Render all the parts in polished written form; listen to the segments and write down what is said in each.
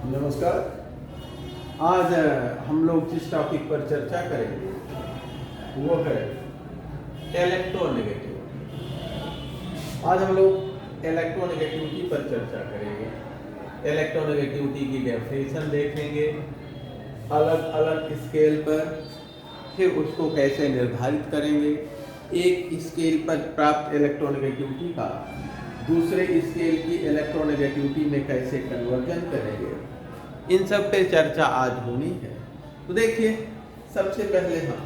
नमस्कार। आज हम लोग जिस टॉपिक पर चर्चा करेंगे वो है इलेक्ट्रोनेगेटिविटी। आज हम लोग इलेक्ट्रोनेगेटिविटी पर चर्चा करेंगे। इलेक्ट्रोनेगेटिविटी की डेफिनेशन देखेंगे अलग अलग स्केल पर, फिर उसको कैसे निर्धारित करेंगे, एक स्केल पर प्राप्त इलेक्ट्रोनेगेटिविटी का दूसरे स्केल की इलेक्ट्रोनेगेटिविटी में कैसे कन्वर्जन करेंगे, इन सब पे चर्चा आज होनी है। तो देखिए, सबसे पहले हम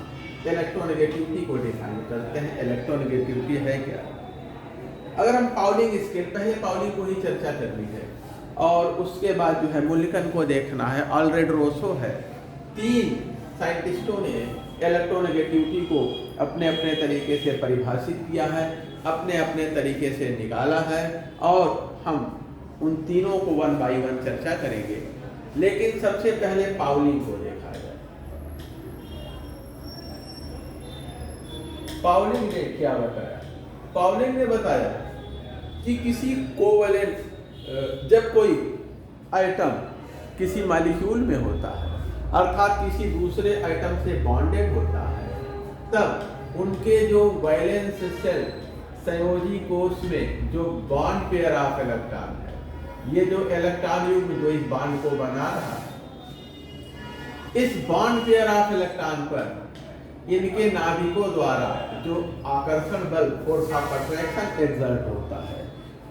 इलेक्ट्रोनेगेटिविटी को डिफाइन करते हैं। इलेक्ट्रोनेगेटिविटी है क्या? अगर हम पाउलिंग स्केल, पहले पाउलिंग को ही चर्चा करनी है और उसके बाद जो है मुल्लिकन को देखना है, ऑलरेड रोसो है। 3 साइंटिस्टों ने इलेक्ट्रोनेगेटिविटी को अपने अपने तरीके से परिभाषित किया है, अपने अपने तरीके से निकाला है और हम उन तीनों को 1 बाय 1 चर्चा करेंगे। लेकिन सबसे पहले पाउलिंग को देखा जाए। पाउलिंग ने क्या बताया? पाउलिंग ने बताया कि किसी कोवलेंट, जब कोई आइटम किसी मॉलिक्यूल में होता है अर्थात किसी दूसरे आइटम से बॉन्डेड होता है, तब उनके जो वैलेंस शेल संयोजी कोष में जो बॉन्ड पेयर ऑफ इलेक्ट्रॉन है, ये जो इलेक्ट्रॉन युग्म जो इस बॉन्ड को बना रहा है, इस बॉन्ड पेयर ऑफ इलेक्ट्रॉन पर इनके नाभिकों द्वारा जो आकर्षण बल, फोर्स ऑफ अट्रैक्शन एक्सर्ट होता है,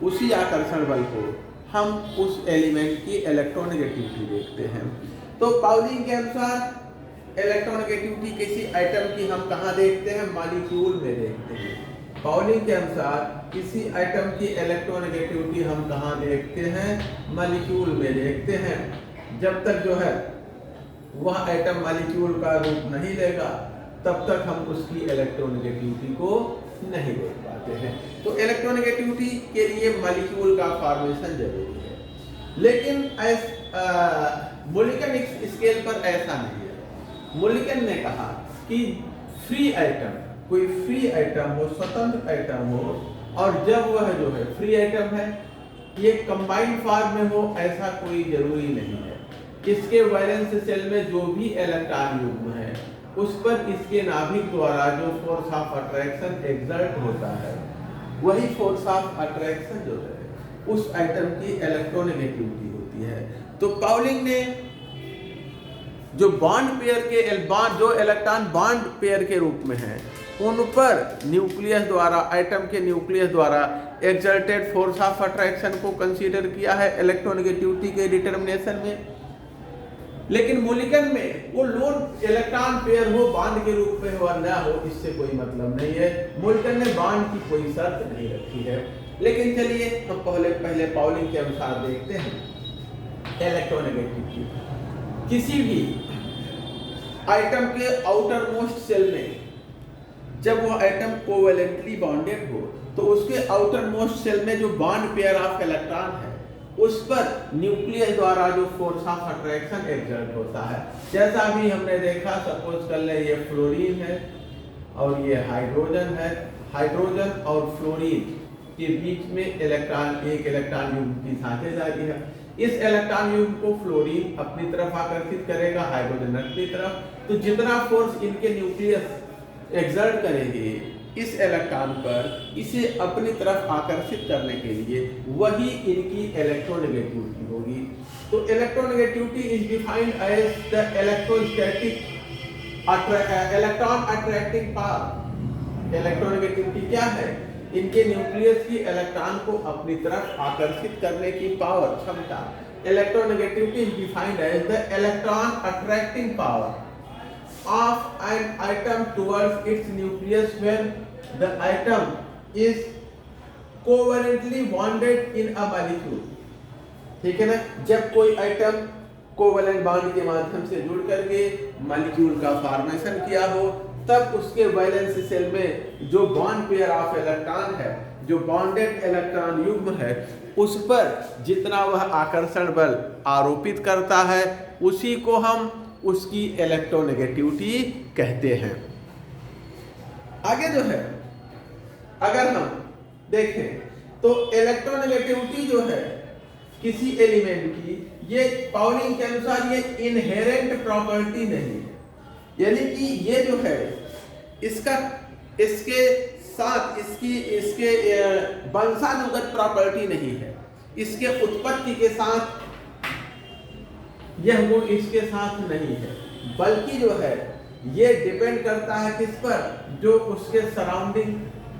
उसी आकर्षण बल को हम उस एलिमेंट की इलेक्ट्रोनेगेटिविटी देखते हैं। तो पाउलिंग के अनुसार इलेक्ट्रोनेगेटिविटी किसी आइटम की हम कहाँ देखते हैं? मॉलिक्यूल में देखते हैं। पाउलिंग के अनुसार किसी आइटम की इलेक्ट्रोनेगेटिविटी हम कहाँ देखते हैं? मॉलिक्यूल में देखते हैं। जब तक जो है वह आइटम मॉलिक्यूल का रूप नहीं लेगा तब तक हम उसकी इलेक्ट्रोनेगेटिविटी को नहीं देख पाते हैं। तो इलेक्ट्रोनेगेटिविटी के लिए मॉलिक्यूल का फॉर्मेशन जरूरी है। लेकिन मुल्लिकन स्केल पर ऐसा नहीं है। मुल्लिकन ने कहा कि फ्री आइटम, कोई फ्री आइटम हो, स्वतंत्र आइटम हो, और जब वह जो है फ्री आइटम है ये कंबाइंड फॉर्म में हो, ऐसा कोई जरूरी नहीं है। इसके वैलेंस शेल में जो भी इलेक्ट्रॉन युग्म है उस पर इसके नाभिक द्वारा जो फोर्स ऑफ अट्रैक्शन एक्सर्ट होता है, वही फोर्स ऑफ अट्रैक्शन जो है उस आइटम की इलेक्ट्रोनेगेटिविटी होती है। तो पाउलिंग ने जो बॉन्ड पेयर के जो इलेक्ट्रॉन बॉन्ड पेयर के रूप में है उन पर न्यूक्लियस द्वारा, आइटम के न्यूक्लियस द्वारा एक्सर्टेड फोर्स ऑफ अट्रैक्शन को कंसीडर किया है इलेक्ट्रोनेगेटिविटी के डिटर्मिनेशन में। लेकिन मुल्लिकन में वो लोन इलेक्ट्रॉन पेयर हो, बॉन्ड के रूप में हो और ना हो, इससे कोई मतलब नहीं है। मुल्लिकन ने बॉन्ड की कोई शर्त नहीं रखी है। लेकिन चलिए हम पहले पाउलिंग के अनुसार देखते हैं इलेक्ट्रोनेगेटिविटी। किसी भी आइटम के आउटर मोस्ट सेल में जब वो आइटम कोवैलेंटली बॉन्डेड हो तो उसके आउटर मोस्ट सेल में जो बॉन्ड पेयर ऑफ इलेक्ट्रॉन है उस पर न्यूक्लियस द्वारा जो फोर्स ऑफ अट्रैक्शन एक्सर्ट होता है। जैसा अभी हमने देखा, सपोज कर ले ये फ्लोरीन है और ये हाइड्रोजन है। हाइड्रोजन और फ्लोरीन के बीच में एक इलेक्ट्रॉन युग्म की साझेदारी है। इस इलेक्ट्रॉन युग्म को फ्लोरीन अपनी तरफ आकर्षित करेगा, हाइड्रोजन अपनी तरफ। तो जितना फोर्स इनके न्यूक्लियस एक्सर्ट करेंगे इस इलेक्ट्रॉन पर, इसे अपनी तरफ आकर्षित करने के लिए, वही इनकी इलेक्ट्रोनेगेटिविटी होगी। तो electronegativity is defined as the electrostatic electron attracting power. Electronegativity क्या है? इनके न्यूक्लियस की इलेक्ट्रॉन को अपनी तरफ आकर्षित करने की पावर, क्षमता। Electronegativity is defined as the electron attracting power of an atom towards its nucleus when the atom is covalently bonded in a molecule। ठीक है ना? जब कोई आइटम कोवैलेंट बॉन्ड के माध्यम से जुड़ करके मॉलिक्यूल का फॉर्मेशन किया हो, तब उसके वैलेंस शेल में जो बॉन्ड पेयर ऑफ इलेक्ट्रॉन है, जो बॉन्डेड इलेक्ट्रॉन युग्म है, उस पर जितना वह आकर्षण बल आरोपित करता है उसी को हम उसकी इलेक्ट्रोनेगेटिविटी कहते हैं। आगे जो है अगर हम देखें तो इलेक्ट्रोनेगेटिविटी जो है किसी एलिमेंट की, ये पाउलिंग के अनुसार ये इनहेरेंट प्रॉपर्टी नहीं है, यानी कि ये जो है इसका इसके साथ इसके वंशानुगत प्रॉपर्टी नहीं है, इसके उत्पत्ति के साथ यह गुण इसके साथ नहीं है, बल्कि जो है ये डिपेंड करता है किस पर, जो उसके सराउंडिंग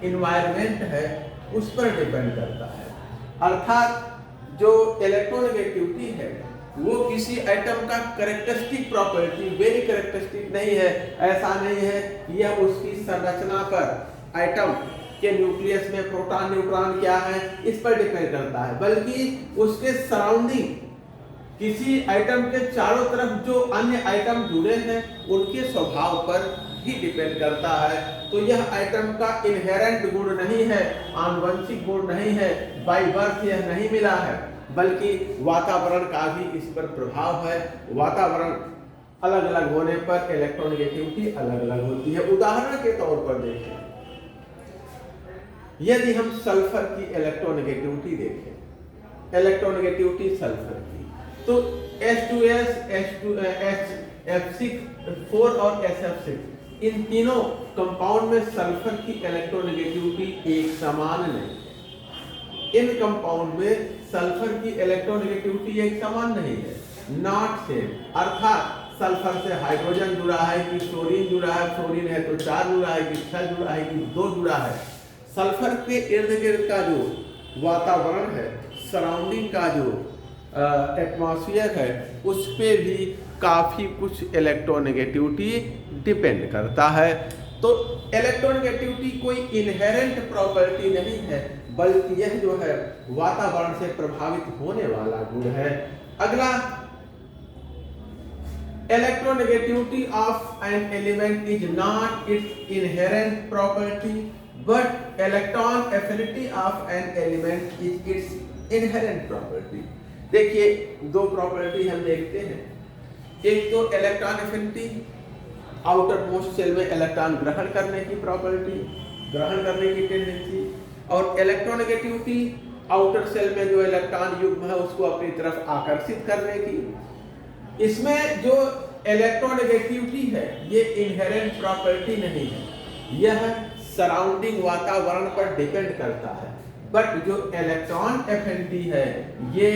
इन्वायरमेंट है उस पर डिपेंड करता है। अर्थात जो इलेक्ट्रोनेगेटिविटी है वो किसी एटम का कैरेक्टरिस्टिक प्रॉपर्टी, वेरी कैरेक्टरिस्टिक नहीं है। ऐसा नहीं है कि यह उसकी संरचना पर, एटम के न्यूक्लियस में प्रोटॉन न्यूट्रॉन क्या है इस पर डिपेंड करता है, बल्कि उसके सराउंडिंग, किसी एटम के चारों तरफ जो अन्य एटम जुड़े हैं उनके स्वभाव पर ही डिपेंड करता है। तो यह एटम का इनहेरेंट गुण नहीं है, आनुवंशिक गुण नहीं है, बाय बर्थ यह नहीं मिला है, बल्कि वातावरण का भी इस पर प्रभाव है। वातावरण अलग अलग होने पर इलेक्ट्रोनेगेटिविटी अलग अलग होती है। उदाहरण के तौर पर देखें, यदि हम सल्फर की इलेक्ट्रोनेगेटिविटी देखें, इलेक्ट्रोनेगेटिविटी सल्फर की, तो H2S, F6 और SF6 इन तीनों कंपाउंड में सल्फर की इलेक्ट्रोनेगेटिविटी एक समान नहीं है। इन कंपाउंड में सल्फर की इलेक्ट्रोनेगेटिविटी एक समान नहीं है, नॉट सेम। अर्थात सल्फर से हाइड्रोजन जुड़ा है कि फ्लोरीन जुड़ा है, फ्लोरीन है तो 4 जुड़ा है कि 6 जुड़ा है कि 2 जुड़ा है। सल्फर के इर्द गिर्द का जो वातावरण है, सराउंडिंग का जो एटमॉस्फेयर है, उस पे भी काफ़ी कुछ इलेक्ट्रोनेगेटिविटी डिपेंड करता है। तो इलेक्ट्रोनेगेटिविटी कोई इनहेरेंट प्रॉपर्टी नहीं है, बल्कि यह जो है वातावरण से प्रभावित होने वाला गुण है। अगला, electronegativity of an element is not its inherent property, but electron affinity of an element is its inherent property. देखिए, 2 प्रॉपर्टी हम देखते हैं। एक तो electron affinity, outer most shell में इलेक्ट्रॉन ग्रहण करने की प्रॉपर्टी, ग्रहण करने की टेंडेंसी, और इलेक्ट्रोनेगेटिविटी, आउटर सेल में जो इलेक्ट्रॉन युग्म है उसको अपनी तरफ आकर्षित करने की। इसमें जो इलेक्ट्रोनेगेटिविटी है ये इनहेरेंट प्रॉपर्टी नहीं है, यह सराउंडिंग वातावरण पर डिपेंड करता है। बट जो इलेक्ट्रॉन एफिनिटी है ये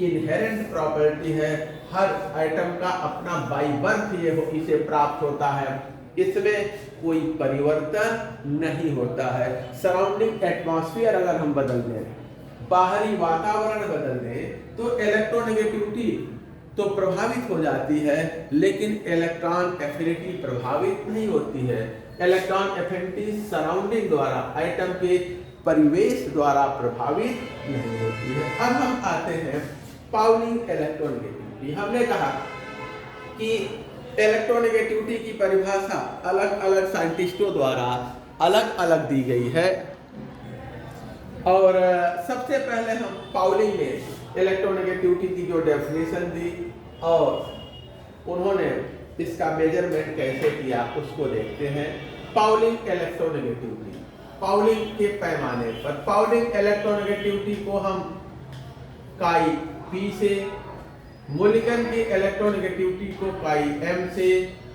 इनहेरेंट प्रॉपर्टी है, हर एटम का अपना बाय बर्थ ये इसे प्राप्त होता है, इसमें कोई परिवर्तन नहीं होता है। सराउंडिंग एटमॉस्फेयर अगर हम बदल दें, बाहरी वातावरण बदल दें, तो इलेक्ट्रोनेगेटिविटी तो प्रभावित हो जाती है, लेकिन इलेक्ट्रॉन एफिनिटी प्रभावित नहीं होती है। इलेक्ट्रॉन एफिनिटी सराउंडिंग द्वारा, एटम के परिवेश द्वारा प्रभावित नहीं होती है। अब हम आते हैं पाउलिंग इलेक्ट्रोनेगेटिविटी। हमने कहा कि इलेक्ट्रोनेगेटिविटी की परिभाषा अलग अलग साइंटिस्टों द्वारा अलग अलग दी गई है, और सबसे पहले हम पाउलिंग ने इलेक्ट्रोनेगेटिविटी की जो डेफिनेशन दी और उन्होंने इसका मेजरमेंट कैसे किया उसको देखते हैं। पाउलिंग इलेक्ट्रोनेगेटिविटी, पाउलिंग के पैमाने पर, पाउलिंग इलेक्ट्रोनेगेटिविटी को हम काई P से, मुलिकन की इलेक्ट्रोनेगेटिविटी को काई M से,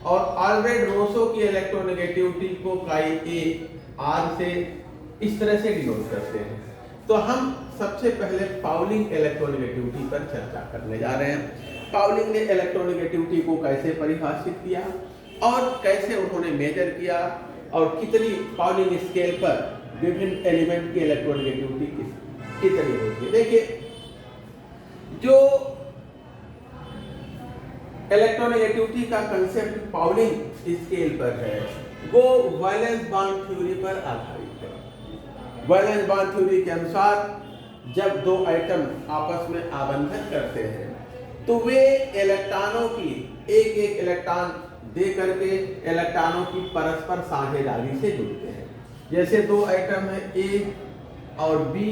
और ऑलरेड रोसो की इलेक्ट्रोनेगेटिविटी को काई A R से, इस तरह से डिनोट करते हैं। तो हम सबसे पहले पाउलिंग इलेक्ट्रोनेगेटिविटी पर चर्चा करने जा रहे हैं। पाउलिंग ने इलेक्ट्रोनेगेटिविटी को कैसे परिभाषित किया और कैसे उन्होंने मेजर किया, और कितनी पाउलिंग स्केल पर विभिन्न एलिमेंट की इलेक्ट्रोनेगेटिविटी कितनी होती है। देखिए, जो इलेक्ट्रोनेगेटिविटी का कंसेप्ट पाउलिंग स्केल पर है वो वैलेंस बॉन्ड थ्योरी पर आधारित है। वैलेंस बॉन्ड थ्योरी के अनुसार जब 2 एटम आपस में आबंधन करते हैं तो वे इलेक्ट्रॉनों की एक इलेक्ट्रॉन दे करके इलेक्ट्रॉनों की परस्पर साझेदारी से जुड़ते हैं। जैसे 2 एटम है A और B,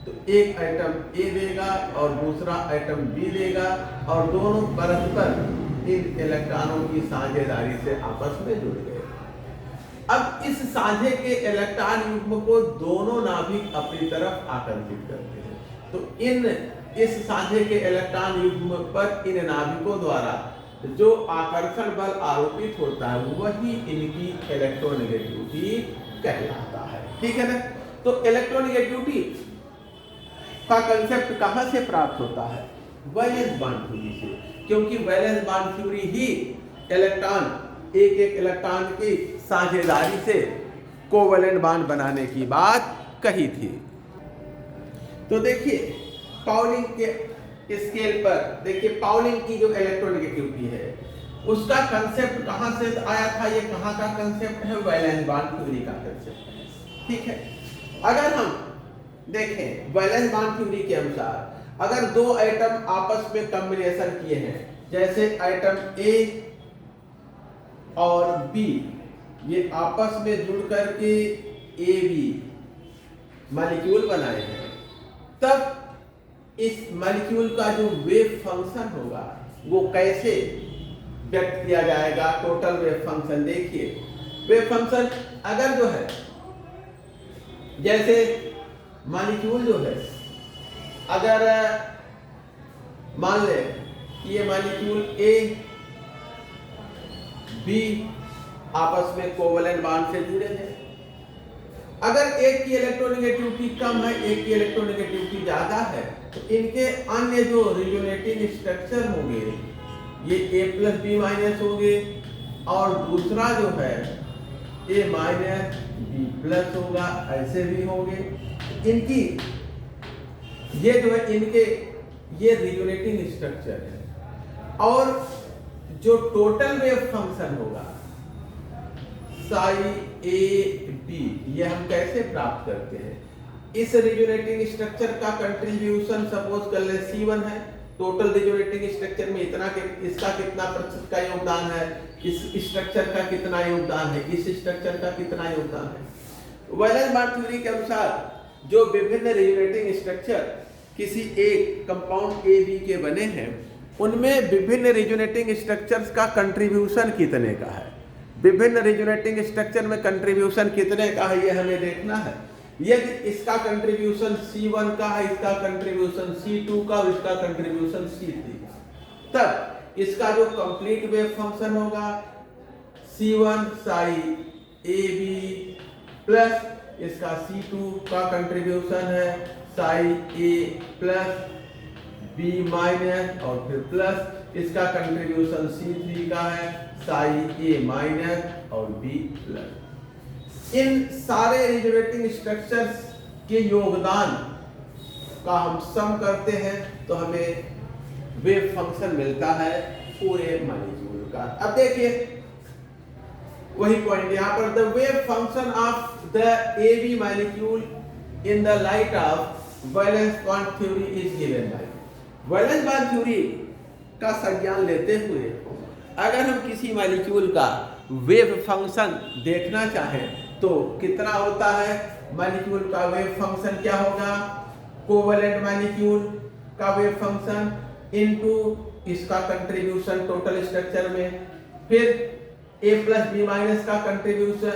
तो एक एटम A देगा और दूसरा एटम B देगा, और दोनों परस्पर इन इलेक्ट्रॉनों की साझेदारी से आपस में जुड़ गए। अब इस साझे के इलेक्ट्रॉन युग्म को दोनों नाभिक अपनी तरफ आकर्षित करते हैं। तो इन इस साझे के इलेक्ट्रॉन युग्म पर इन नाभिकों द्वारा जो आकर्षण बल आरोपित होता है वही इनकी इलेक्ट्रोनेगेटिविटी कहलाता है। ठीक है ना। तो इलेक्ट्रोनेगेटिविटी का कंसेप्ट कहां से प्राप्त होता है? वैलेंस बॉन्ड थ्योरी से, क्योंकि वैलेंस बॉन्ड थ्योरी ही इलेक्ट्रॉन एक इलेक्ट्रॉन की साझेदारी से कोवैलेंट बॉन्ड बनाने की बात कही थी। तो देखिए पाउलिंग के स्केल पर देखिए पाउलिंग की जो इलेक्ट्रोनेगेटिविटी है उसका कंसेप्ट कहां से आया था? ये कहां का कंसेप्ट है? वैलेंस बॉन्ड थ्योरी का कंसेप्ट है। ठीक है। अगर हम देखें वैलेंस बॉन्ड थ्योरी के अनुसार अगर दो एटम आपस में कॉम्बिनेशन किए हैं, जैसे एटम ए और बी ये आपस में जुड़ करके ए बी मॉलिक्यूल बनाए हैं, तब इस मॉलिक्यूल का जो वेव फंक्शन होगा वो कैसे व्यक्त किया जाएगा? टोटल वेव फंक्शन देखिए, वेव फंक्शन अगर जो है जैसे मॉलिक्यूल जो है अगर मान ले कि ये मॉलिक्यूल ए बी आपस में कोवैलेंट बॉन्ड से जुड़े हैं, अगर एक की इलेक्ट्रोनेगेटिविटी कम है एक की इलेक्ट्रोनेगेटिविटी ज्यादा है तो इनके अन्य जो रिजोनेटिंग स्ट्रक्चर होंगे ये ए प्लस बी माइनस होंगे और दूसरा जो है ए माइनस बी प्लस होगा, ऐसे भी होंगे। इनकी ये जो है इनके ये रिजोनेटिंग स्ट्रक्चर है और जो टोटल वेव फंक्शन होगा साई ए बी ये हम कैसे प्राप्त करते हैं? इस रिजोनेटिंग स्ट्रक्चर का कंट्रीब्यूशन सपोज कर ले C1 है, टोटल रिजोनेटिंग स्ट्रक्चर में इतना इसका कितना प्रतिशत का योगदान है, इस स्ट्रक्चर का कितना योगदान है, इस स्ट्रक्चर का कितना योगदान है। वैलेंस बॉन्ड थ्योरी के अनुसार जो विभिन्न रिजोनेटिंग स्ट्रक्चर किसी एक कंपाउंड ए बी के बने हैं उनमें विभिन्न रिजोनेटिंग स्ट्रक्चर्स का कंट्रीब्यूशन कितने का है, विभिन्न रिजोनेटिंग स्ट्रक्चर में कंट्रीब्यूशन कितने का है ये हमें देखना है। यदि इसका कंट्रीब्यूशन C1 का है, इसका कंट्रीब्यूशन C2 का और इसका कंट्रीब्यूशन C3 का, तब इसका जो कंप्लीट वेव फंक्शन होगा C1 Sai A B plus इसका C2 का कंट्रीब्यूशन है साई ए प्लस बी माइनस और फिर प्लस इसका कंट्रीब्यूशन C3 का है साई ए माइनस और बी प्लस। इन सारे रिजोनेटिंग स्ट्रक्चर्स के योगदान का हम सम करते हैं तो हमें वेव फंक्शन मिलता है पूरे मॉलिक्यूल का। अब देखिए वही पॉइंट यहाँ पर, the wave function of the A B molecule in the light of valence bond theory is given by. Valence bond theory का संज्ञान लेते हुए अगर हम किसी मॉलिक्यूल का वेव फंक्शन देखना चाहें तो कितना होता है? मॉलिक्यूल का वेव फंक्शन क्या होगा? कोवैलेंट मॉलिक्यूल का वेव फंक्शन इनटू इसका कंट्रीब्यूशन टोटल स्ट्रक्चर में, फिर a प्लस बी माइनस का कंट्रीब्यूशन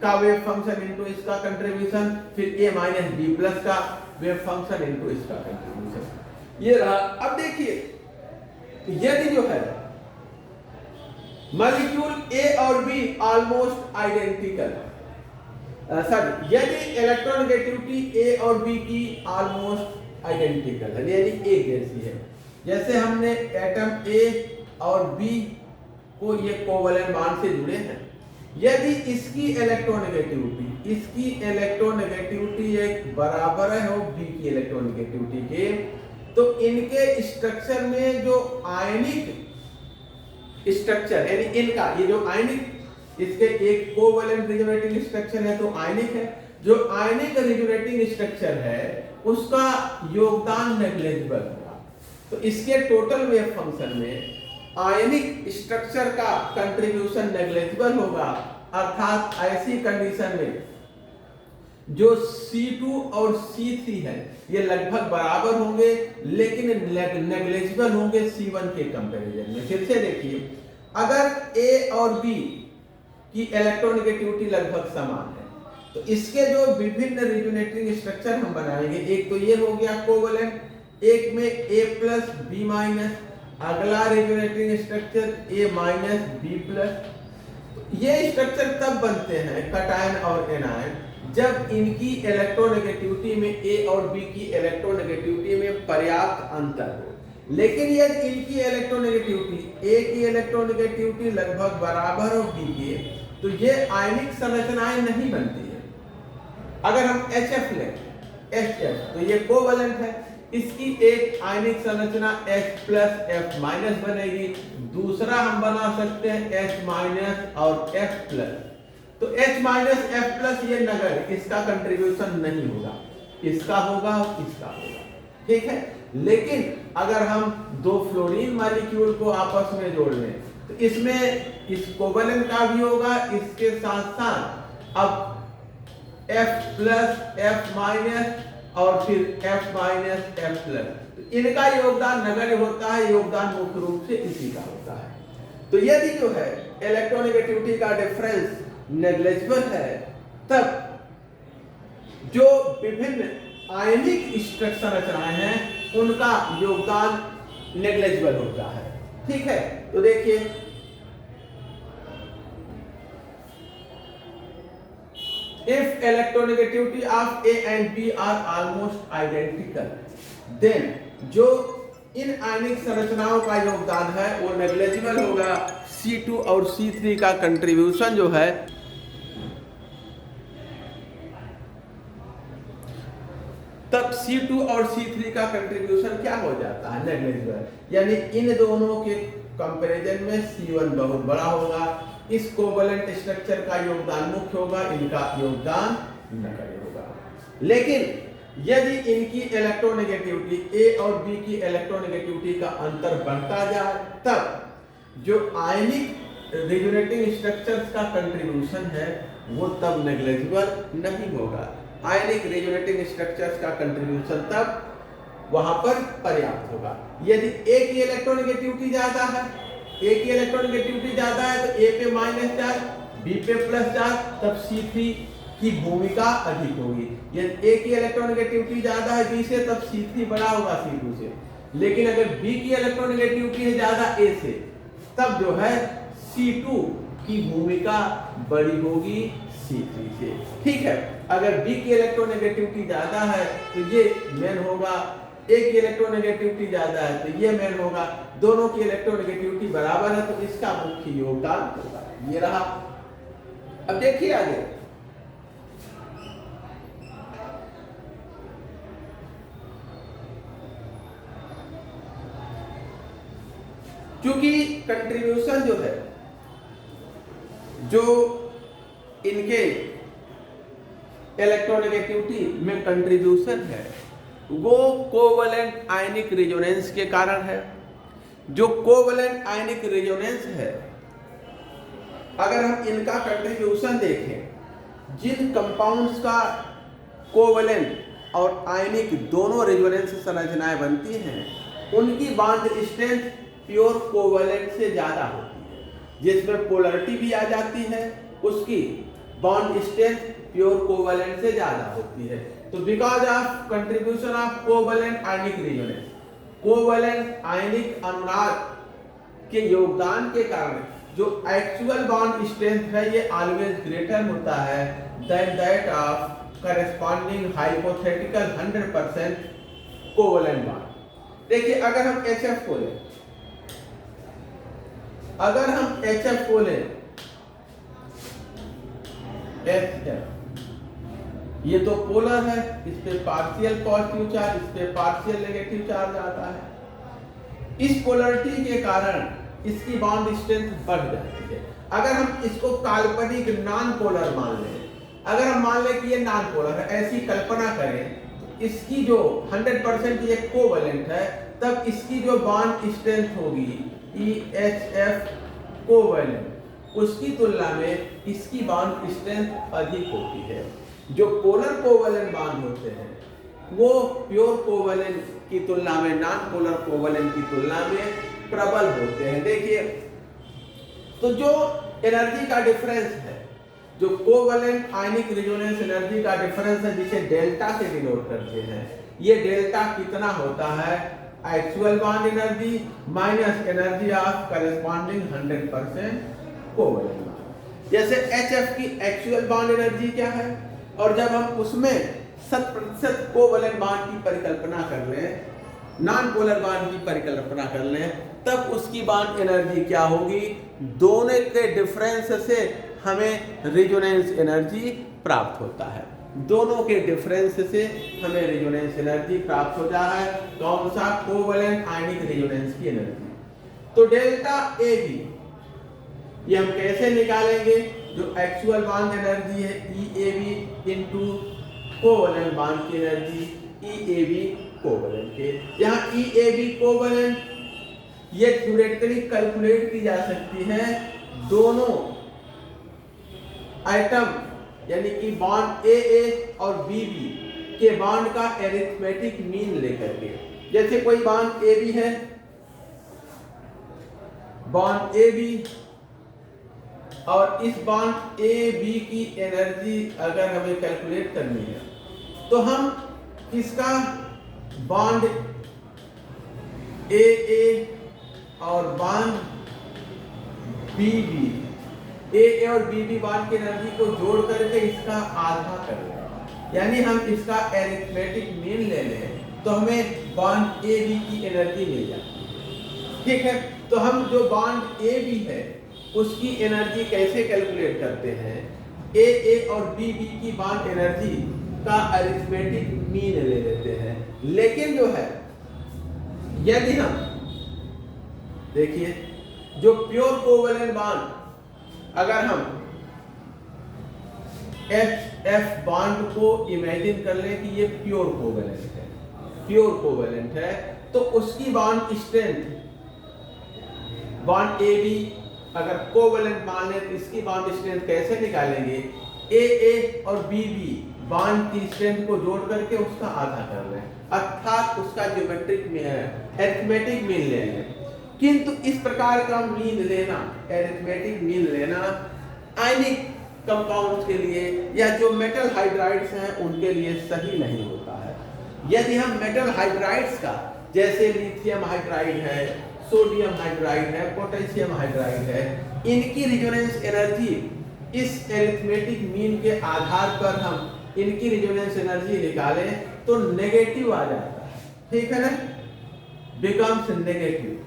का वेव फंक्शन इनटू इसका कंट्रीब्यूशन, फिर a माइनस बी प्लस का वेव फंक्शन इनटू इसका कंट्रीब्यूशन। ये रहा। अब देखिए यदि जो है मॉलिक्यूल A और B ऑलमोस्ट आइडेंटिकल, सॉरी यदि इलेक्ट्रोनेगेटिविटी A और B की ऑलमोस्ट आइडेंटिकल है यानी एक जैसी है, जैसे हमने एटम A और B को ये कोवैलेंट बॉन्ड से जुड़े हैं, यदि इसकी इलेक्ट्रोनेगेटिविटी एक बराबर है हो B की इलेक्ट्रोनेगेटिविटी के, तो इनके स्ट्रक्चर में जो आयनिक स्ट्रक्चर यानी इनका ये जो आयनिक इसके एक कोवैलेंट रिजोनेटिंग स्ट्रक्चर है तो आयनिक है, जो आयनिक रिजोनेटिंग स्ट्रक्चर है उसका योगदान नेग्लिजिबल होगा। तो इसके टोटल वेव फंक्शन में आयनिक स्ट्रक्चर का कंट्रीब्यूशन नेग्लिजिबल होगा, अर्थात ऐसी कंडीशन में जो C2 और C3 है ये लगभग बराबर होंगे लेकिन नेग्लिजिबल होंगे C1 के कंपैरिजन में। फिर से देखिए अगर A और B की इलेक्ट्रोनेगेटिविटी लगभग समान है तो इसके जो विभिन्न रिजोनेटिंग स्ट्रक्चर हम बनाएंगे, एक तो ये हो गया कोवैलेंट, एक में A प्लस B माइनस, अगला resonating structure A minus B plus. ये स्ट्रक्चर तब बनते हैं कटायन और एनायन जब इनकी इलेक्ट्रोनेगेटिविटी में A और B की इलेक्ट्रोनेगेटिविटी में पर्याप्त अंतर हो। लेकिन यदि इनकी इलेक्ट्रोनेगेटिविटी A की इलेक्ट्रोनेगेटिविटी लगभग बराबर हो B के, तो ये आयनिक संरचनाएं नहीं बनती है। अगर हम HF लें, HF, तो ये कोवैलेंट है, इसकी एक आयनिक संरचना H प्लस F माइनस बनेगी, दूसरा हम बना सकते हैं H माइनस और F प्लस। तो H माइनस F प्लस ये नगर, इसका कंट्रीब्यूशन नहीं होगा, इसका होगा और इसका होगा, ठीक है। लेकिन अगर हम दो फ्लोरीन मॉलिक्यूल को आपस में जोड़ लें तो इसमें इस कोवैलेंट का भी होगा, इसके साथ साथ अब F प्लस F माइनस और फिर F माइनस F प्लस, तो इनका योगदान नगण्य होता है, योगदान मुख्य रूप से इसी का होता है। तो यदि जो है इलेक्ट्रोनेगेटिविटी का डिफरेंस नेग्लिजिबल है, तब जो विभिन्न आयनिक स्ट्रक्चर रचनाएं हैं उनका योगदान नेग्लिजिबल होता है, ठीक है। तो देखिए if electronegativity of A and B are almost identical, then जो इन आयनिक संरचनाओं का योगदान है वो नेग्लिजिबल होगा। C2 और C3 का कंट्रीब्यूशन जो है तब C2 और C3 का कंट्रीब्यूशन क्या हो जाता है, नेग्लिजिबल, यानी इन दोनों के कंपैरिजन में C1 बहुत बड़ा होगा। इस कोवैलेंट स्ट्रक्चर का योगदान मुख्य होगा, इनका योगदान नगण्य होगा। लेकिन यदि इनकी इलेक्ट्रोनेगेटिविटी A और B की इलेक्ट्रोनेगेटिविटी का अंतर बढ़ता जाए, तब जो आयनिक रेजोनेटिंग स्ट्रक्चर्स का कंट्रीब्यूशन है वो तब नेग्लिजिबल नहीं होगा। आयनिक रेजोनेटिंग स्ट्रक्चर्स का कंट्रीब्यूशन तब वहां पर पर्याप्त होगा। यदि A की इलेक्ट्रोनेगेटिविटी ज्यादा है, A की इलेक्ट्रोनेगेटिविटी ज्यादा है तो A पे माइनस चार्ज, B पे प्लस चार्ज, तब C3 की भूमिका अधिक होगी। यदि A की इलेक्ट्रोनेगेटिविटी ज्यादा है B से, तब C3 बड़ा होगा C2 से। लेकिन अगर B की इलेक्ट्रोनेगेटिविटी है ज्यादा A से, तब जो है C2 की भूमिका बड़ी होगी C3 से, ठीक है। अगर B की इलेक्ट्रोनेगेटिविटी ज्यादा है तो ये मेन होगा, A की इलेक्ट्रोनेगेटिविटी ज्यादा है तो ये मेन होगा। दोनों की इलेक्ट्रोनेगेटिविटी बराबर है तो इसका मुख्य योगदान होगा। ये रहा। अब देखिए आगे, क्योंकि कंट्रीब्यूशन जो है, जो इनके इलेक्ट्रोनेगेटिविटी में कंट्रीब्यूशन है वो कोवैलेंट आयनिक रेजोनेंस के कारण है। जो कोवैलेंट आयनिक रेजोनेंस है, अगर हम इनका कंट्रीब्यूशन देखें, जिन कंपाउंड्स का कोवैलेंट और आयनिक दोनों रेजोनेंस संरचनाएं बनती हैं, उनकी बॉन्ड स्ट्रेंथ प्योर कोवैलेंट से ज्यादा होती है। जिसमें पोलरिटी भी आ जाती है, उसकी बॉन्ड स्ट्रेंथ प्योर कोवैलेंट से ज्यादा होती है। तो because of contribution of covalent ionic resonance, covalent ionic अनुनाद के योगदान के कारण जो एक्चुअल बॉन्ड स्ट्रेंथ है ये ऑलवेज ग्रेटर होता है than that of corresponding hypothetical 100% covalent bond. देखिए अगर हम HF को लें, अगर हम HF को लें, HF ये तो पोलर है, इस पे पार्शियल पॉजिटिव चार्ज, इस पे पार्शियल नेगेटिव चार्ज आता है। इस पोलरिटी के कारण इसकी बॉन्ड स्ट्रेंथ बढ़ जाती है। अगर हम इसको काल्पनिक नॉन पोलर मान लें, अगर हम मान लें कि ये नॉन पोलर है, ऐसी कल्पना करें, इसकी जो 100% ये कोवैलेंट है, तब इसकी जो बॉन्ड स्ट्रेंथ होगी EHF कोवैलेंट, उसकी तुलना में इसकी बॉन्ड स्ट्रेंथ अधिक होती है। जो पोलर कोवैलेंट बॉन्ड होते हैं वो प्योर कोवैलेंट की तुलना में नॉन पोलर कोवैलेंट की तुलना में प्रबल होते हैं। देखिए, तो जो एनर्जी का डिफरेंस है, जो कोवैलेंट आयनिक रेजोनेंस एनर्जी का डिफरेंस है, जिसे डेल्टा से डिनोट करते हैं, ये डेल्टा कितना होता है, actual bond energy minus energy of corresponding 100% covalent bond. जैसे HF की एक्चुअल बॉन्ड एनर्जी क्या है, और जब हम उसमें 100% कोवैलेंट बॉन्ड की परिकल्पना कर लें, नॉन पोलर बॉन्ड की परिकल्पना कर लें, तब उसकी बॉन्ड एनर्जी क्या होगी, दोनों के डिफरेंस से हमें रेजोनेंस एनर्जी प्राप्त होता है। दोनों के डिफरेंस से हमें रेजोनेंस एनर्जी प्राप्त होता है। कौन सा, कोवैलेंट आयनिक रेजोनेंस की एनर्जी। तो डेल्टा ए बी ये हम कैसे निकालेंगे, जो एक्चुअल बॉन्ड एनर्जी है E A B into covalent bond की energy E A B covalent के। यहाँ ई ए बी कोवैलेंट ये थ्योरेटिकली कैलकुलेट की जा सकती है दोनों आइटम यानी कि बॉन्ड ए ए और बी बी के बॉन्ड का एरिथमेटिक मीन लेकर के। जैसे कोई बॉन्ड ए बी है, बॉन्ड ए बी, और इस बॉन्ड ए बी की एनर्जी अगर हमें कैलकुलेट करनी है तो हम इसका बॉन्ड ए ए और बॉन्ड बी बी, ए और बी बी बॉन्ड की एनर्जी को जोड़ करके इसका आधा कर लें, यानी हम इसका एरिथमेटिक मीन ले लें तो हमें बॉन्ड ए बी की एनर्जी मिल जाती है। ठीक है, तो हम जो बॉन्ड ए बी है उसकी एनर्जी कैसे कैलकुलेट करते हैं, ए ए और बी बी की बॉन्ड एनर्जी का अरिथमेटिक मीन ले लेते हैं। लेकिन जो है यदि हम देखिए जो प्योर कोवैलेंट बॉन्ड, अगर हम एफ बॉन्ड को इमेजिन कर लें कि ये प्योर कोवैलेंट है, प्योर कोवैलेंट है, तो उसकी bond strength, bond A B अगर कोवैलेंट मान लें तो इसकी बॉन्ड स्ट्रेंथ कैसे निकालेंगे, ए ए और बी बी बॉन्ड की स्ट्रेंथ को जोड़ करके उसका आधा कर लें, अर्थात उसका ज्योमेट्रिक में अरिथमेटिक मीन ले लें। किंतु इस प्रकार का मीन लेना, एरिथमेटिक मीन लेना आयनिक कंपाउंड्स के लिए या जो मेटल हाइड्राइड्स हैं उनके लिए सही नहीं होता है। यदि हम मेटल हाइड्राइड्स का, जैसे लिथियम हाइड्राइड है, सोडियम हाइड्राइड है, पोटेशियम हाइड्राइड है, इनकी रेजोनेंस एनर्जी इस एरिथमेटिक मीन के आधार पर हम इनकी रेजोनेंस एनर्जी निकालें तो नेगेटिव आ जाता है। ठीक है ना, becomes negative,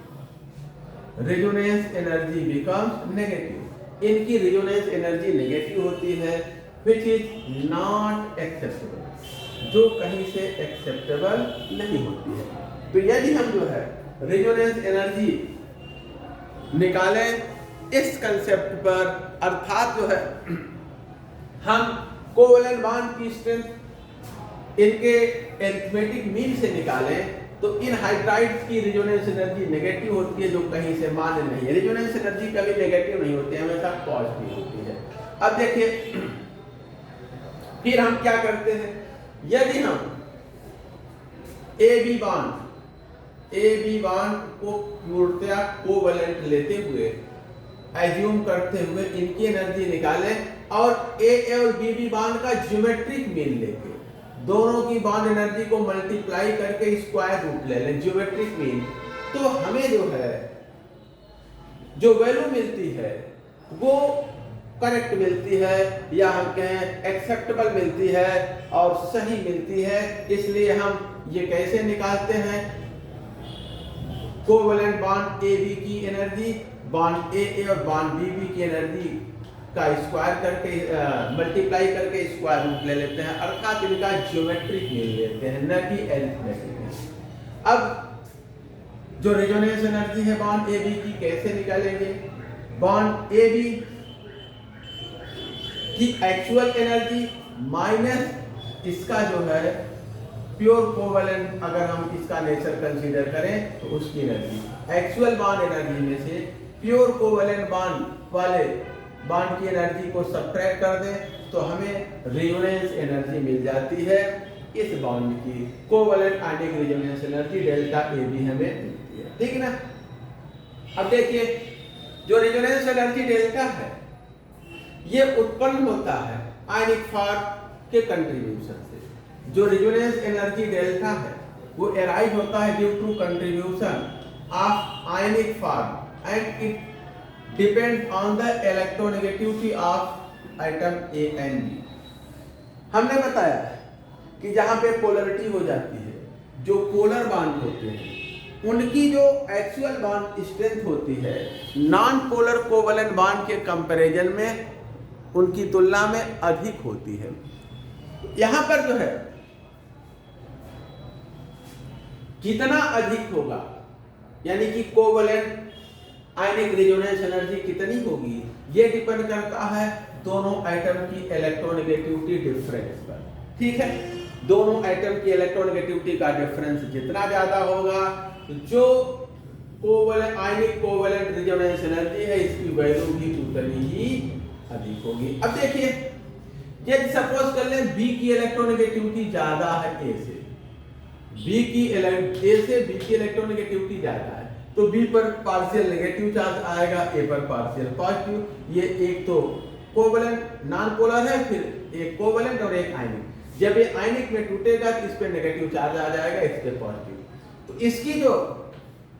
resonance energy becomes negative. इनकी रेजोनेंस एनर्जी नेगेटिव होती है, विच इज नॉट एक्सेप्टेबल, जो कहीं से एक्सेप्टेबल नहीं होती है। तो यदि हम जो है रेजोनेंस एनर्जी निकालें इस कंसेप्ट पर, अर्थात जो है हम कोवैलेंट बॉन्ड की स्ट्रेंथ इनके एरिथमेटिक मीन से निकालें तो इन हाइड्राइड्स की रेजोनेंस एनर्जी नेगेटिव होती है, जो कहीं से मान्य नहीं है। रेजोनेंस एनर्जी कभी नेगेटिव नहीं होती है, हमेशा पॉजिटिव होती है। अब देखिए फिर हम क्या करते हैं, यदि हम ए बी बॉन्ड को पूर्णतया कोवैलेंट लेते हुए, एज्यूम करते हुए इनकी एनर्जी निकालें और ए और बी बी बॉन्ड का ज्योमेट्रिक मीन लेके दोनों की बॉन्ड एनर्जी को मल्टीप्लाई करके स्क्वायर रूट ले लें, ज्योमेट्रिक मीन, तो हमें जो है जो वैल्यू मिलती है वो करेक्ट मिलती है, या हम कहें एक्सेप्टेबल मिलती है और सही मिलती है। इसलिए हम ये कैसे निकालते हैं, कोवैलेंट बॉन्ड ए बी की एनर्जी बॉन्ड ए और बॉन्ड बी बी की एनर्जी का स्क्वायर करके मल्टीप्लाई करके स्क्वायर रूट ले लेते हैं, अर्थात इनका ज्योमेट्रिक मीन लेते हैं, न कि एरिथमेटिक। अब जो रेजोनेंस एनर्जी है बॉन्ड ए बी की कैसे निकालेंगे, बॉन्ड ए बी की एक्चुअल एनर्जी माइनस इसका जो है प्योर कोवैलेंट, अगर हम इसका नेचर कंसीडर करें तो उसकी एनर्जी, एक्चुअल बॉन्ड एनर्जी में से प्योर कोवैलेंट बॉन्ड वाले बॉन्ड की एनर्जी को सब्ट्रैक्ट कर दें तो हमें रेजोनेंस एनर्जी मिल जाती है इस बॉन्ड की, covalent ionic resonance energy delta A B हमें मिलती है। ठीक है ना। अब देखिए जो रेजोनेंस एनर्जी डेल्टा है ये उत्पन्न होता है आयनिक फार्म के कंट्रीब्यूशन से। जो रेजोनेंस एनर्जी डेल्टा है वो अराइज होता है due to contribution of ionic form and it depend on the electronegativity of atom A and B. हमने बताया कि जहां पे पोलरिटी हो जाती है, जो पोलर बॉन्ड होते हैं उनकी जो एक्चुअल बॉन्ड स्ट्रेंथ होती है नॉन पोलर कोवलेंट बॉन्ड के कंपैरिजन में उनकी तुलना में अधिक होती है। यहां पर जो है कितना अधिक होगा, यानी कि कोवलेंट आयनिक रेजोनेंस एनर्जी कितनी होगी, ये डिपेंड करता है दोनों एटम की इलेक्ट्रोनेगेटिविटी डिफरेंस पर। ठीक है, दोनों एटम की इलेक्ट्रोनेगेटिविटी का डिफरेंस जितना ज्यादा होगा, जो कोवलेंट आयनिक कोवलेंट रेजोनेंस एनर्जी है इसकी वैल्यू भी उतनी ही अधिक होगी। अब देखिए, यदि सपोज कर लें बी की इलेक्ट्रोनेगेटिविटी ज्यादा है ए से, ए से बी की इलेक्ट्रोनेगेटिविटी ज्यादा है, तो बी पर पार्शियल नेगेटिव चार्ज आएगा, ए पर पार्शियल पॉजिटिव। ये एक तो कोवलेंट नॉन पोलर है, फिर एक कोवलेंट और एक आयनिक। जब ये आयनिक में टूटेगा तो इस पे नेगेटिव चार्ज आ जाएगा, इस पे पॉजिटिव। तो इसकी जो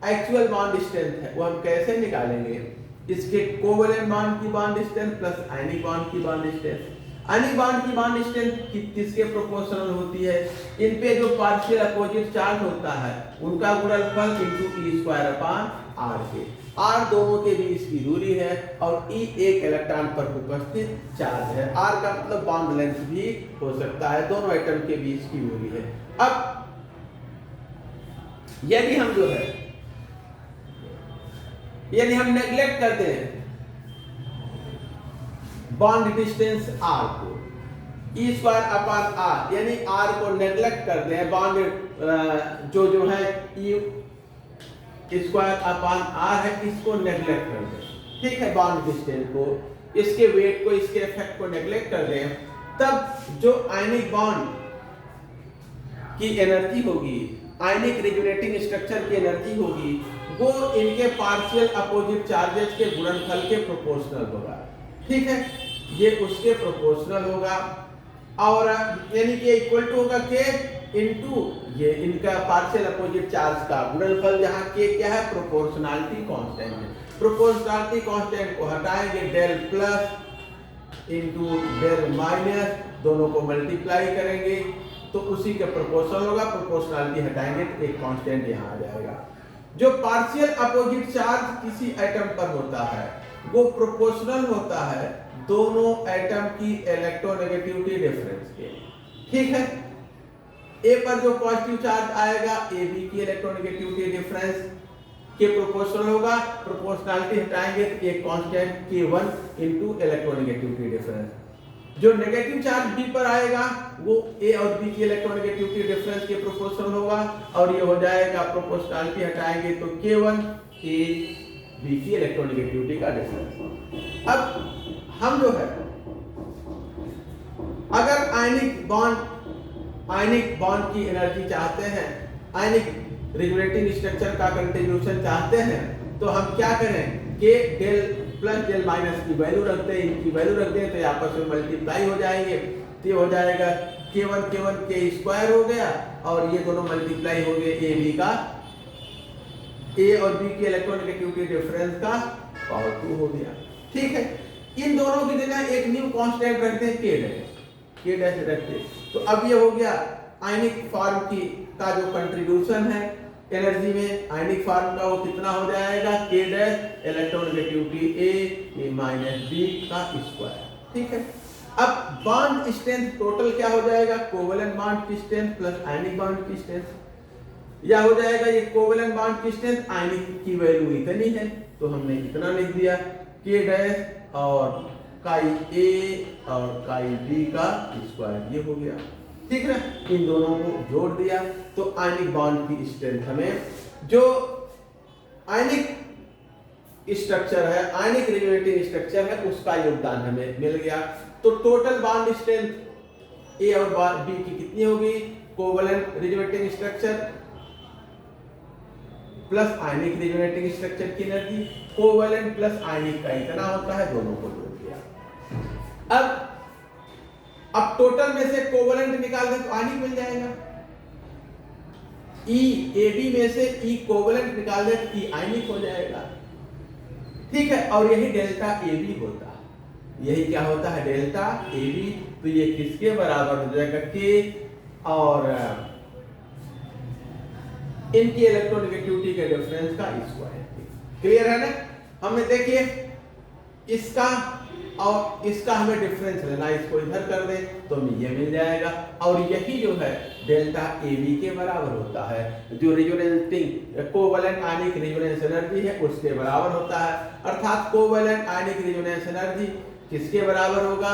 एक्चुअल बॉन्ड स्ट्रेंथ है वो हम कैसे निकालेंगे, इसके कोवलेंट बॉन्ड की bond strength plus ionic bond की बॉन्ड स्ट्रेंथ। आयनिक बॉन्ड की बॉन्ड स्ट्रेंथ किसके प्रोपोर्शनल होती है, इन पे जो पार्शियल अपोजिट चार्ज होता है उनका गुणनफल into E square upon R के। आर दोनों के बीच की दूरी है और ई एक इलेक्ट्रॉन पर उपस्थित चार्ज है। आर का मतलब बॉन्ड लेंथ भी हो सकता है, दोनों एटम के बीच की दूरी है। अब यदि हम जो है यदि हम नेग्लेक्ट करते हैं बॉन्ड डिस्टेंस आर को, ई स्क्वायर अपॉन आर, यानी आर को नेग्लेक्ट करते हैं, बॉन्ड जो है ई स्क्वायर अपॉन आर है, इसको नेग्लेक्ट कर दें। ठीक है, बॉन्ड डिस्टेंस को, इसके वेट को, इसके इफेक्ट को नेग्लेक्ट कर दें, तब जो आयनिक बॉन्ड की एनर्जी होगी, आयनिक रेजोनेटिंग स्ट्रक्चर की एनर्जी होगी, वो इनके पार्शियल अपोजिट चार्जेस के गुणनफल के प्रोपोर्शनल होगा। ठीक है, ये उसके प्रोपोर्शनल होगा और यानी कि इक्वल टू होगा के इनटू ये इनका पार्शियल अपोजिट चार्ज का गुणनफल, जहां के क्या है, प्रोपोर्शनैलिटी कांस्टेंट है। प्रोपोर्शनैलिटी कांस्टेंट को हटाएंगे, del plus into del minus, दोनों को मल्टीप्लाई करेंगे तो उसी के प्रोपोर्शनल होगा। प्रोपोर्शनैलिटी हटाएंगे तो एक कांस्टेंट यहां आ जाएगा। जो पार्शियल अपोजिट चार्ज किसी एटम पर होता है वो प्रोपोर्शनल होता है दोनों एटम की इलेक्ट्रोनेगेटिविटी डिफरेंस के। ठीक है, ए पर जो पॉजिटिव चार्ज आएगा ए बी की इलेक्ट्रोनेगेटिविटी डिफरेंस के प्रोपोर्शनल होगा। प्रोपोर्शनैलिटी हटाएंगे तो एक constant K1 into electronegativity difference. जो नेगेटिव चार्ज बी पर आएगा वो ए और बी की इलेक्ट्रोनेगेटिविटी डिफरेंस के प्रोपोर्शनल होगा और ये हो जाएगा, प्रोपोर्शनैलिटी हटाएंगे तो K1 ए बी की इलेक्ट्रोनेगेटिविटी का डिफरेंस। अब हम जो है अगर आयनिक बॉन्ड की एनर्जी चाहते हैं, आयनिक रेजोनेटिंग स्ट्रक्चर का कंट्रीब्यूशन चाहते हैं, तो हम क्या करें, के डेल प्लस डेल माइनस की वैल्यू रखते हैं, इनकी वैल्यू रखते हैं तो आपस में मल्टीप्लाई हो जाएंगे। तो ये हो जाएगा K1 के स्क्वायर हो गया और ये दोनों मल्टीप्लाई हो गए ए बी का, ए और बी की इलेक्ट्रोनेगेटिविटी डिफरेंस का पावर 2 हो गया। ठीक है, इन दोनों की जगह एक न्यू कांस्टेंट रखते हैं के डैश रखते हैं। तो अब ये हो गया आयनिक फॉर्म की का जो कंट्रीब्यूशन है एनर्जी में, आयनिक फॉर्म का वो कितना हो जाएगा, के डैश इलेक्ट्रोनेगेटिविटी ए माइनस बी का स्क्वायर। ठीक है, अब बॉन्ड स्ट्रेंथ टोटल क्या हो जाएगा, कोवेलेंट बॉन्ड की स्ट्रेंथ प्लस आयनिक बॉन्ड की स्ट्रेंथ। या हो जाएगा ये कोवेलेंट बॉन्ड की स्ट्रेंथ, आयनिक की वैल्यू इतनी है तो हमने इतना लिख दिया, के डैश और काई ए और काई बी का स्क्वायर, ये हो गया। ठीक है, इन दोनों को जोड़ दिया तो आयनिक बॉन्ड की स्ट्रेंथ हमें, जो आयनिक स्ट्रक्चर है, आयनिक रेजोनेटिंग स्ट्रक्चर है, उसका योगदान हमें मिल गया। तो टोटल बॉन्ड स्ट्रेंथ ए और बी की कितनी होगी, कोवेलेंट रेजोनेटिंग स्ट्रक्चर प्लस आयनिक रेजोनेटिंग स्ट्रक्चर की एनर्जी, कोवेलेंट प्लस आयनिक का इतना होता है, दोनों को जोड़ दिया। अब अब टोटल में से कोवेलेंट निकाल दे तो आयनिक मिल जाएगा। ई ए बी में से ई कोवेलेंट निकाल दे तो ई आयनिक हो जाएगा, ठीक है। और यही डेल्टा ए बी होता है, यही क्या होता है डेल्टा ए बी। तो ये किसके बराबर हो जाएगा के, और इनकी इलेक्ट्रोनेगेटिविटी के डिफरेंस का स्क्वायर। क्लियर है ना। हमें देखिए इसका और इसका हमें डिफरेंस लेना, इसको इधर कर दे तो हमें ये मिल जाएगा। और यही जो है डेल्टा ए बी के बराबर होता है, जो रेजोनेटिंग कोवेलेंट आयनिक रेजोनेंस एनर्जी है उसके बराबर होता है। अर्थात कोवेलेंट आयनिक रेजोनेंस एनर्जी किसके बराबर होगा।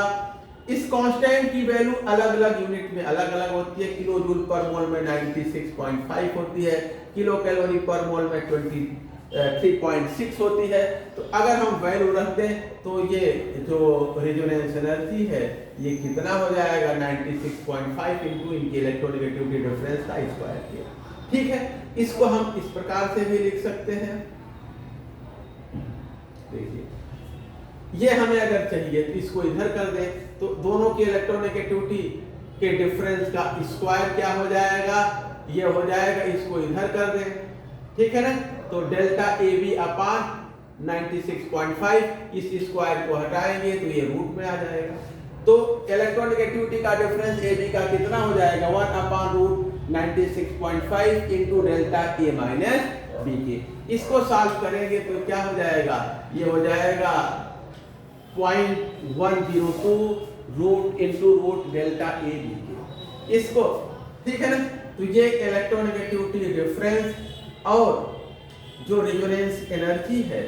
इस कांस्टेंट की वैल्यू अलग अलग यूनिट में अलग अलग होती है। किलो जूल पर मोल में 96.5 होती है, किलो कैलोरी पर मोल में 23.6 होती है। तो अगर हम वैल्यू रख दें तो ये जो रेजोनेंस एनर्जी है ये कितना हो जाएगा 96.5 इंटू इनकी इलेक्ट्रोनेगेटिविटी डिफरेंस का स्क्वायर किया, ठीक है। इसको हम इस प्रकार से भी लिख सकते हैं। देखिए ये हमें अगर चाहिए तो इसको इधर कर दे तो दोनों की इलेक्ट्रोनेगेटिविटी के डिफरेंस का स्क्वायर क्या हो जाएगा, ये हो जाएगा, इसको इधर कर दे, ठीक है ना। तो डेल्टा ए बी अपान 96.5, इस स्क्वायर को हटाएंगे तो ये रूट में आ जाएगा। तो इलेक्ट्रोनेगेटिविटी का डिफरेंस ए बी का कितना हो जाएगा 1 अपान root 96.5 into delta A minus B के। इसको सॉल्व करेंगे तो क्या हो जाएगा, ये हो जाएगा 0.102 root into root delta A B के। इसको ठीक है ना। तो ये इलेक्ट्रोनेगेटिविटी डिफरेंस और जो रेजोनेंस एनर्जी है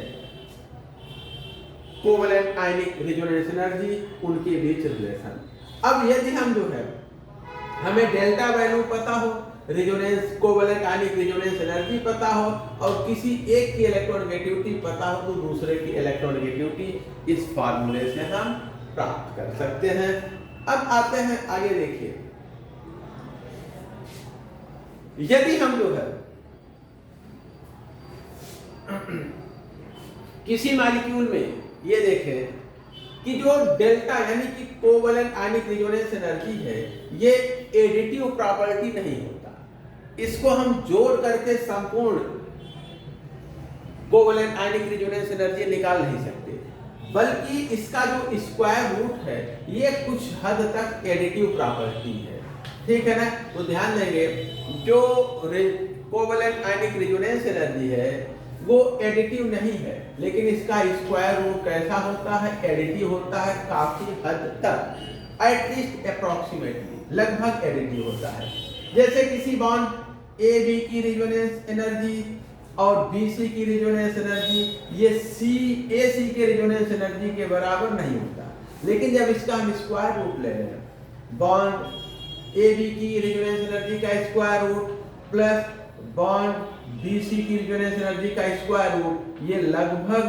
कोवेलेंट आयनिक रेजोनेंस एनर्जी उनके बीच रिलेशन। अब यदि हम जो है हमें डेल्टा वैल्यू पता हो, रेजोनेंस कोवेलेंट आयनिक रेजोनेंस एनर्जी पता हो और किसी एक की इलेक्ट्रोनेगेटिविटी पता हो तो दूसरे की इलेक्ट्रोनेगेटिविटी इस फार्मूले से हम प्राप्त कर सकते हैं। अब आते हैं आगे, देखिए यदि हम जो है किसी मॉलिक्यूल में ये देखें कि जो डेल्टा यानी कि कोवेलेंट आयनिक रेजोनेंस एनर्जी है ये एडिटिव प्रॉपर्टी नहीं होता, इसको हम जोड़ करके संपूर्ण कोवेलेंट आयनिक रेजोनेंस एनर्जी निकाल नहीं सकते, बल्कि इसका जो स्क्वायर रूट है ये कुछ हद तक एडिटिव प्रॉपर्टी है, ठीक है ना। तो ध्यान देंगे जो कोवेलेंट आयनिक रेजोनेंस एनर्जी है वो एडिटिव नहीं है, लेकिन इसका स्क्वायर रूट कैसा होता है, एडिटिव होता है काफी हद तक, एटलीस्ट अप्रोक्सीमेटली लगभग एडिटिव होता है। जैसे किसी बॉन्ड ए बी की रेजोनेंस एनर्जी और बी सी की रेजोनेंस एनर्जी ये ए सी के रेजोनेंस एनर्जी के बराबर नहीं होता, लेकिन जब इसका हम स्क्वायर रूट ले लें, बॉन्ड ए बी की रेजोनेंस एनर्जी का square root plus bond B C की रेजोनेंस एनर्जी का स्क्वायर रूट, ये लगभग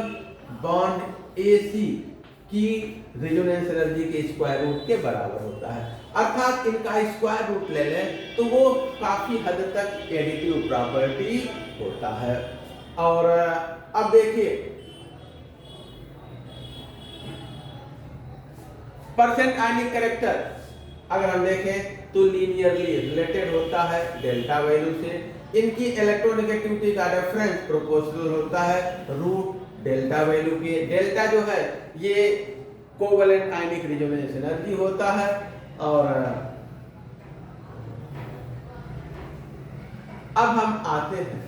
बॉन्ड ए सी की रेजोनेंस एनर्जी के स्क्वायर रूट के बराबर होता है। अर्थात इनका स्क्वायर रूट ले लें तो वो काफी हद तक एडिटिव प्रॉपर्टी होता है। और अब देखिए परसेंट आयनिक कैरेक्टर अगर हम देखें तो लीनियरली रिलेटेड होता है डेल्टा वैल्यू से। इनकी इलेक्ट्रोनेगेटिविटी का डिफरेंस प्रोपोर्शनल होता है रूट डेल्टा वैल्यू के। डेल्टा जो है ये कोवेलेंट आयनिक रेजोनेंस एनर्जी होता है। और अब हम आते हैं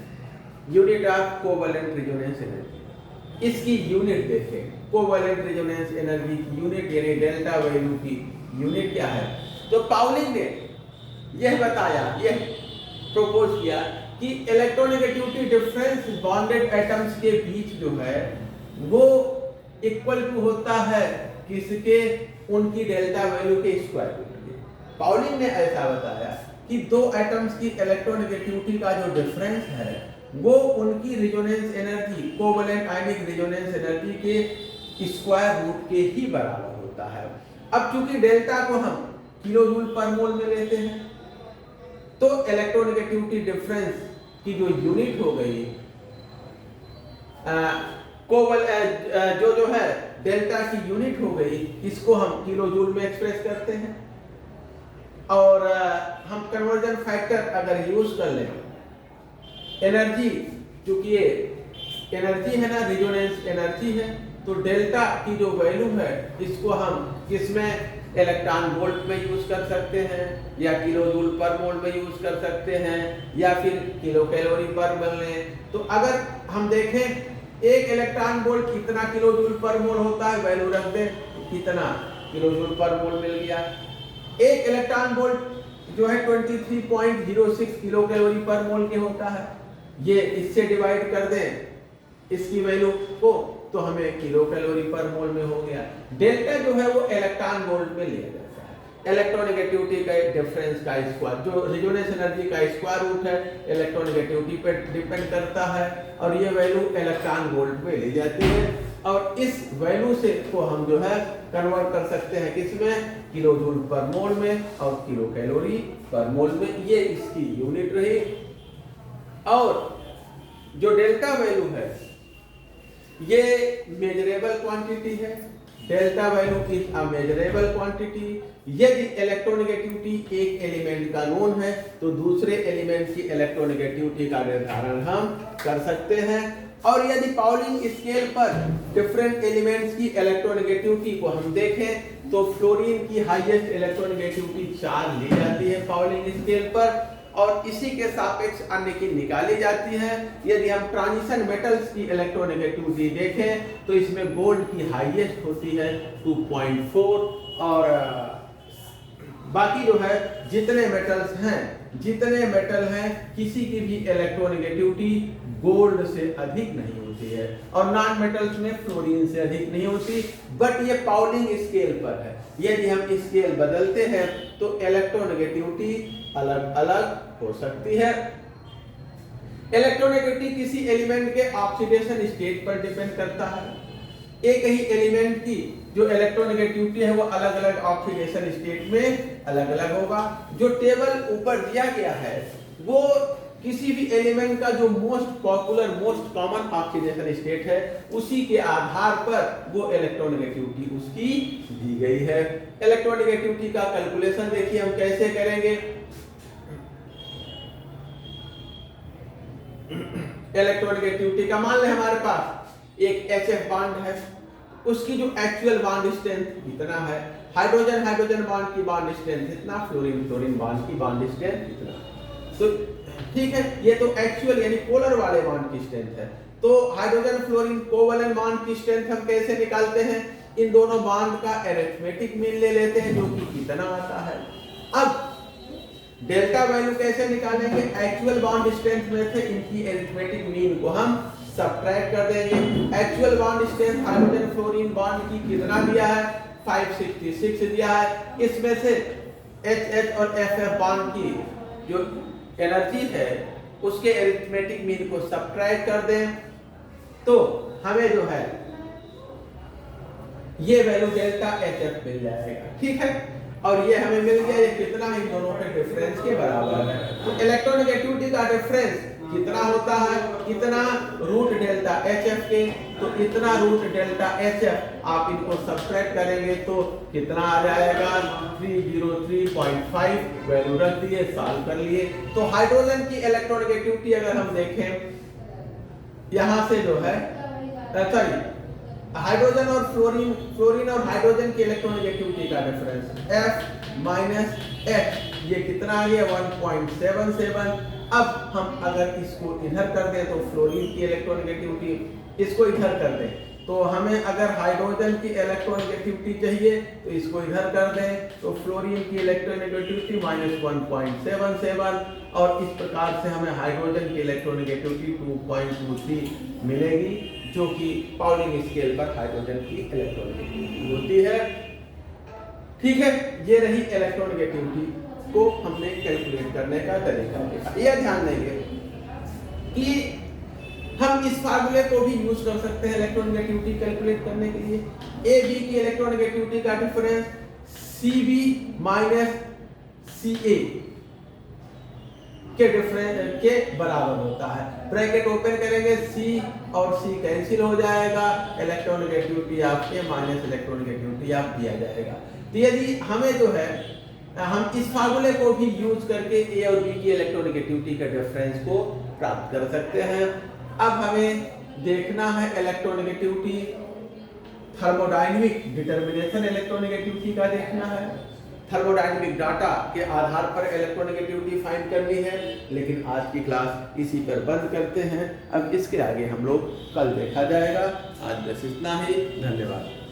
unit of covalent resonance energy. इसकी यूनिट देखें, कोवेलेंट रेजोनेंस एनर्जी की यूनिट यानी डेल्टा वैल्यू की यूनिट क्या है। तो पाउलिंग ने यह बताया, यह प्रपोज किया कि इलेक्ट्रोनेगेटिविटी डिफरेंस बॉन्डेड एटम्स के बीच जो है वो इक्वल टू होता है किसके, उनकी डेल्टा वैल्यू के स्क्वायर रूट के। पाउलिंग ने ऐसा बताया कि दो एटम्स की इलेक्ट्रोनेगेटिविटी का जो डिफरेंस है वो उनकी रेजोनेंस एनर्जी कोवेलेंट आयनिक रेजोनेंस एनर्जी के स्क्वायर रूट के ही बराबर होता है। अब चूंकि डेल्टा को हम किलो जूल पर मोल में लेते हैं तो इलेक्ट्रोनेगेटिविटी डिफरेंस की जो यूनिट हो गई जो है डेल्टा की यूनिट हो गई, इसको हम किलो जूल में एक्सप्रेस करते हैं। और हम कन्वर्जन फैक्टर अगर यूज कर लें, एनर्जी, क्योंकि ये एनर्जी है ना, रेजोनेंस एनर्जी है, तो डेल्टा की जो वैल्यू है इसको हम किसमें, इलेक्ट्रॉन वोल्ट में यूज कर सकते हैं, या किलो जूल पर मोल में यूज कर सकते हैं, या फिर किलो कैलोरी पर मोल में। तो अगर हम देखें एक इलेक्ट्रॉन वोल्ट कितना किलो जूल पर मोल होता है, वैल्यू रख दें, कितना किलो जूल पर मोल मिल गया। एक इलेक्ट्रॉन वोल्ट जो है 23.06 किलो कैलोरी पर मोल के होता है, ये इससे डिवाइड कर दें इसकी वैल्यू को, तो हमें किलो कैलोरी पर मोल में हो गया। डेल्टा जो है वो इलेक्ट्रॉन वोल्ट में लिया जाता है। इलेक्ट्रोनेगेटिविटी का डिफरेंस का स्क्वायर, जो रेजोनेंस एनर्जी का स्क्वायर रूट है, इलेक्ट्रोनेगेटिविटी पे डिपेंड करता है, और ये वैल्यू इलेक्ट्रॉन वोल्ट में ली जाती है। और इस वैल्यू से को हम जो है कन्वर्ट कर सकते हैं किसमें, किलो जूल पर मोल में और किलो कैलोरी पर मोल में, ये इसकी यूनिट रही। और जो डेल्टा वैल्यू है ये मेजरेबल क्वांटिटी है। Delta value is a measurable quantity. यदि इलेक्ट्रोनेगेटिविटी एक एलिमेंट का नोन है तो दूसरे एलिमेंट की इलेक्ट्रोनेगेटिविटी का निर्धारण हम कर सकते हैं। और यदि पाउलिंग स्केल पर डिफरेंट एलिमेंट्स की इलेक्ट्रोनेगेटिविटी को हम देखें तो फ्लोरीन की हाईएस्ट इलेक्ट्रोनेगेटिविटी 4 ली जाती है पाउलिंग स्केल पर, और इसी के सापेक्ष अन्य की निकाली जाती है। यदि हम ट्रांजिशन मेटल्स की इलेक्ट्रोनेगेटिविटी देखें तो इसमें गोल्ड की हाईएस्ट होती है 2.4, और बाकी जो है जितने मेटल हैं किसी की भी इलेक्ट्रोनेगेटिविटी गोल्ड से अधिक नहीं होती है, और नॉन मेटल्स में फ्लोरीन से अधिक नहीं होती। बट ये पाउलिंग स्केल पर है, यदि हम स्केल बदलते हैं तो इलेक्ट्रोनेगेटिविटी अलग अलग हो सकती है। इलेक्ट्रोनेगेटिविटी किसी एलिमेंट के ऑक्सीडेशन स्टेट पर डिपेंड करता है। एक ही एलिमेंट की जो इलेक्ट्रोनेगेटिविटी है वो अलग अलग ऑक्सीडेशन स्टेट में अलग अलग होगा। जो टेबल ऊपर दिया गया है वो किसी भी एलिमेंट का जो most popular most common oxidation state है उसी के आधार पर वो इलेक्ट्रोनेगेटिविटी उसकी दी गई है। इलेक्ट्रोनेगेटिविटी का कैलकुलेशन देखिए हम कैसे करेंगे। इलेक्ट्रोनेगेटिविटी का मान लें हमारे पास एक HF बॉन्ड है, उसकी जो एक्चुअल बॉन्ड स्ट्रेंथ कितना है, हाइड्रोजन बॉन्ड की बॉन्ड स्ट्रेंथ इतना, फ्लोरीन बॉन्ड की बॉन्ड स्ट्रेंथ इतना। तो ठीक है, ये तो एक्चुअल यानी पोलर वाले बॉन्ड की स्ट्रेंथ है। तो हाइड्रोजन फ्लोरीन कोवैलेंट बॉन्ड की स्ट्रेंथ हम कैसे निकालते हैं, इन दोनों बॉन्ड का अरिथमेटिक मीन ले लेते हैं जो कि कितना आता है। अब डेल्टा वैल्यू कैसे निकालेंगे, एक्चुअल बॉन्ड स्ट्रेंथ में से इनकी अरिथमेटिक मीन को हम सब्ट्रैक्ट कर देंगे। Actual bond strength hydrogen fluorine bond की कितना दिया है, 566 दिया है। इसमें से HH और FF बॉन्ड की जो एनर्जी है उसके अरिथमेटिक मीन को सब्ट्रैक्ट कर दें तो हमें जो है ये वैल्यू डेल्टा HF मिल जाएगा। ठीक है, और ये हमें मिल गया, ये कितना है, इन दोनों के डिफरेंस के बराबर है। तो इलेक्ट्रोनेगेटिविटी का डिफरेंस कितना होता है, कितना रूट डेल्टा HF के, तो इतना रूट डेल्टा HF आप इनको सब्ट्रैक्ट करेंगे तो कितना आ जाएगा, 303.5 वैल्यू रख दिए, सॉल्व कर लिए। तो हाइड्रोजन की इलेक्ट्रोनेगेटिविटी अगर हम देखें यहाँ से जो है सॉरी हाइड्रोजन और फ्लोरीन और हाइड्रोजन की इलेक्ट्रोनेगेटिविटी का डिफरेंस F माइनस H, ये कितना आ गया 1.77। अब हम अगर इसको इधर कर दें तो फ्लोरीन की इलेक्ट्रोनेगेटिविटी, इसको इधर कर दें तो हमें अगर हाइड्रोजन की इलेक्ट्रोनेगेटिविटी चाहिए तो इसको इधर कर दें तो फ्लोरीन की इलेक्ट्रोनेगेटिविटी -1.77, और इस प्रकार से हमें हाइड्रोजन की इलेक्ट्रोनेगेटिविटी 2.23 मिलेगी, जो कि पाउलिंग स्केल पर हाइड्रोजन की इलेक्ट्रोनेगेटिविटी होती है। ठीक है, ये रही इलेक्ट्रोनेगेटिविटी को हमने कैलकुलेट करने का तरीका देखा। यह ध्यान देंगे कि हम इस फार्मूले को भी यूज कर सकते हैं इलेक्ट्रोनेगेटिविटी कैलकुलेट करने के लिए। AB की इलेक्ट्रोनेगेटिविटी का डिफरेंस CB माइनस CA के डिफरेंस के बराबर होता है। ब्रैकेट ओपन करेंगे, C और C कैंसिल हो जाएगा, electronegativity of A minus electronegativity of दिया जाएगा। तो यदि हमें जो है हम इस फार्मूले को भी यूज करके ए और बी की इलेक्ट्रोनेगेटिविटी का डिफरेंस को प्राप्त कर सकते हैं। अब हमें देखना है इलेक्ट्रोनेगेटिविटी, थर्मोडायनेमिक डिटर्मिनेशन इलेक्ट्रोनेगेटिविटी का देखना है, थर्मोडायनेमिक डाटा के आधार पर इलेक्ट्रोनेगेटिविटी फाइंड करनी है। लेकिन आज की क्लास इसी पर बंद करते हैं, अब इसके आगे हम लोग कल देखा जाएगा। आज बस इतना ही, धन्यवाद।